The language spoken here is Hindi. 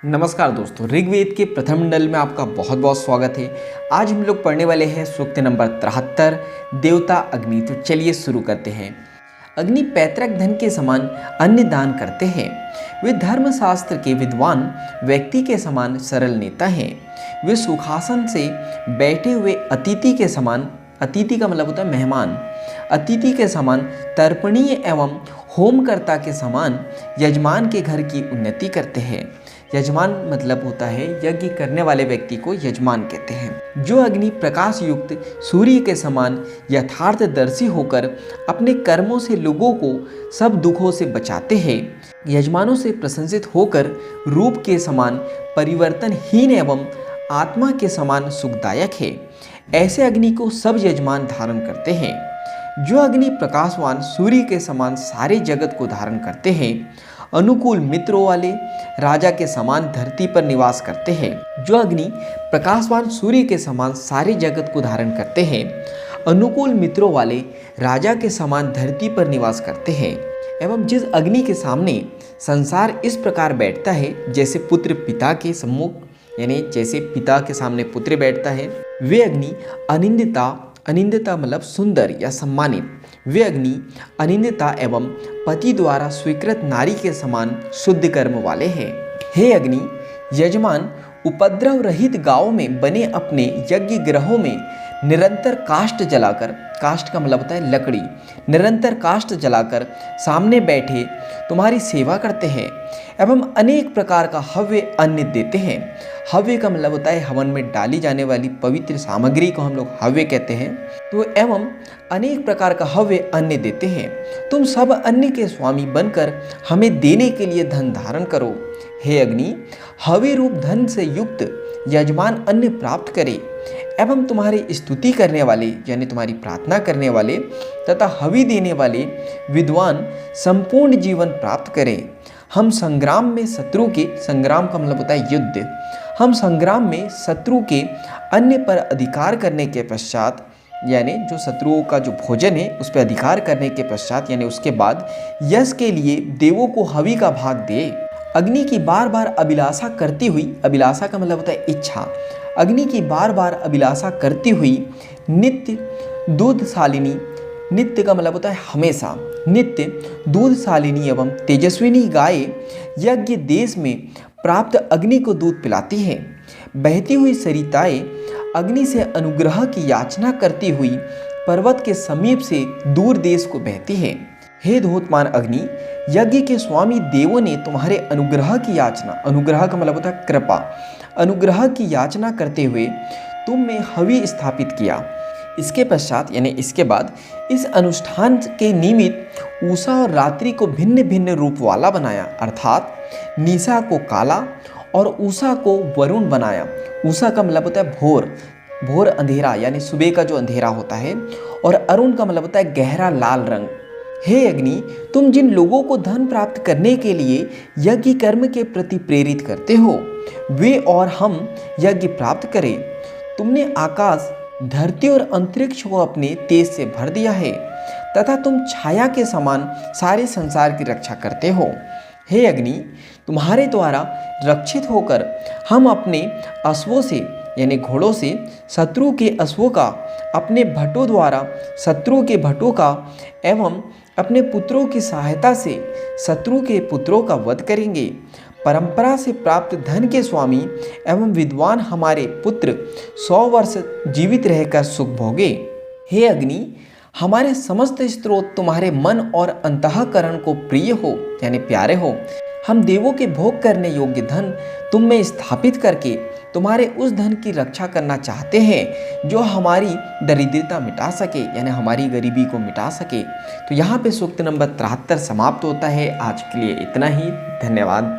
नमस्कार दोस्तों, ऋग्वेद के प्रथम मंडल में आपका बहुत बहुत स्वागत है। आज हम लोग पढ़ने वाले हैं सूक्त नंबर 73, देवता अग्नि। तो चलिए शुरू करते हैं। अग्नि पैतृक धन के समान अन्न दान करते हैं। वे धर्मशास्त्र के विद्वान व्यक्ति के समान सरल नेता हैं। वे सुखासन से बैठे हुए अतिथि के समान, अतिथि का मतलब होता है मेहमान, अतिथि के समान तर्पणीय एवं होमकर्ता के समान यजमान के घर की उन्नति करते हैं। यजमान मतलब होता है यज्ञ करने वाले व्यक्ति को यजमान कहते हैं। जो अग्नि प्रकाश युक्त सूर्य के समान यथार्थदर्शी होकर अपने कर्मों से लोगों को सब दुखों से बचाते हैं, यजमानों से प्रशंसित होकर रूप के समान परिवर्तनहीन एवं आत्मा के समान सुखदायक है, ऐसे अग्नि को सब यजमान धारण करते हैं। जो अग्नि प्रकाशवान सूर्य के समान सारे जगत को धारण करते हैं, अनुकूल मित्रों वाले राजा के समान धरती पर निवास करते हैं। जो अग्नि प्रकाशवान सूर्य के समान सारे जगत को धारण करते हैं, अनुकूल मित्रों वाले राजा के समान धरती पर निवास करते हैं, एवं जिस अग्नि के सामने संसार इस प्रकार बैठता है जैसे पुत्र पिता के सम्मुख, यानी जैसे पिता के सामने पुत्र बैठता है, वे अग्नि अनिंदिता, अनिंदिता मतलब सुंदर या सम्मानित, वे अग्नि अनिंदिता एवं पति द्वारा स्वीकृत नारी के समान शुद्ध कर्म वाले हैं। हे अग्नि, यजमान उपद्रव रहित गांवों में बने अपने यज्ञ ग्रहों में निरंतर काष्ठ जलाकर, काष्ठ का मतलब होता है लकड़ी, निरंतर काष्ठ जलाकर सामने बैठे तुम्हारी सेवा करते हैं एवं अनेक प्रकार का हव्य अन्न देते हैं। हव्य का मतलब होता है हवन में डाली जाने वाली पवित्र सामग्री को हम लोग हव्य कहते हैं। तो एवं अनेक प्रकार का हव्य अन्न देते हैं। तुम सब अन्न के स्वामी बनकर हमें देने के लिए धन धारण करो। हे अग्नि, हव्य रूप धन से युक्त यजमान अन्न प्राप्त करे एवं तुम्हारी स्तुति करने वाले यानी तुम्हारी प्रार्थना करने वाले तथा हवि देने वाले विद्वान संपूर्ण जीवन प्राप्त करें। हम संग्राम में शत्रु के, संग्राम का मतलब होता है युद्ध, हम संग्राम में शत्रु के अन्य पर अधिकार करने के पश्चात, यानी जो शत्रुओं का जो भोजन है उस पर अधिकार करने के पश्चात यानी उसके बाद यश के लिए देवों को हवि का भाग दे। अग्नि की बार बार अभिलाषा करती हुई, अभिलाषा का मतलब होता है इच्छा, अग्नि की बार बार अभिलाषा करती हुई नित्य दूधशालिनी, नित्य का मतलब होता है हमेशा, नित्य दूधशालिनी एवं तेजस्विनी गाय यज्ञ देश में प्राप्त अग्नि को दूध पिलाती है। बहती हुई सरिताएं अग्नि से अनुग्रह की याचना करती हुई पर्वत के समीप से दूर देश को बहती है। हे धोतमान अग्नि, यज्ञ के स्वामी देवों ने तुम्हारे अनुग्रह की याचना, अनुग्रह का मतलब होता है कृपा, अनुग्रह की याचना करते हुए तुम में हवि स्थापित किया। इसके पश्चात यानी इसके बाद इस अनुष्ठान के निमित्त उषा और रात्रि को भिन्न भिन्न रूप वाला बनाया, अर्थात निशा को काला और उषा को वरुण बनाया। उषा का मतलब होता है भोर, भोर अंधेरा यानी सुबह का जो अंधेरा होता है, और अरुण का मतलब होता है गहरा लाल रंग। हे अग्नि, तुम जिन लोगों को धन प्राप्त करने के लिए यज्ञ कर्म के प्रति प्रेरित करते हो, वे और हम यज्ञ प्राप्त करें। तुमने आकाश, धरती और अंतरिक्ष को अपने तेज से भर दिया है तथा तुम छाया के समान सारे संसार की रक्षा करते हो। हे अग्नि, तुम्हारे द्वारा रक्षित होकर हम अपने अश्वों से यानी घोड़ों से शत्रु के अश्वों का, अपने भटों द्वारा शत्रु के भटों का एवं अपने पुत्रों की सहायता से शत्रु के पुत्रों का वध करेंगे। परंपरा से प्राप्त धन के स्वामी एवं विद्वान हमारे पुत्र 100 वर्ष जीवित रहकर सुख भोगे। हे अग्नि, हमारे समस्त स्त्रोत तुम्हारे मन और अंतःकरण को प्रिय हो यानी प्यारे हो। हम देवों के भोग करने योग्य धन तुम में स्थापित करके तुम्हारे उस धन की रक्षा करना चाहते हैं जो हमारी दरिद्रता मिटा सके यानी हमारी गरीबी को मिटा सके। तो यहाँ पे सूक्त नंबर 73 समाप्त होता है। आज के लिए इतना ही। धन्यवाद।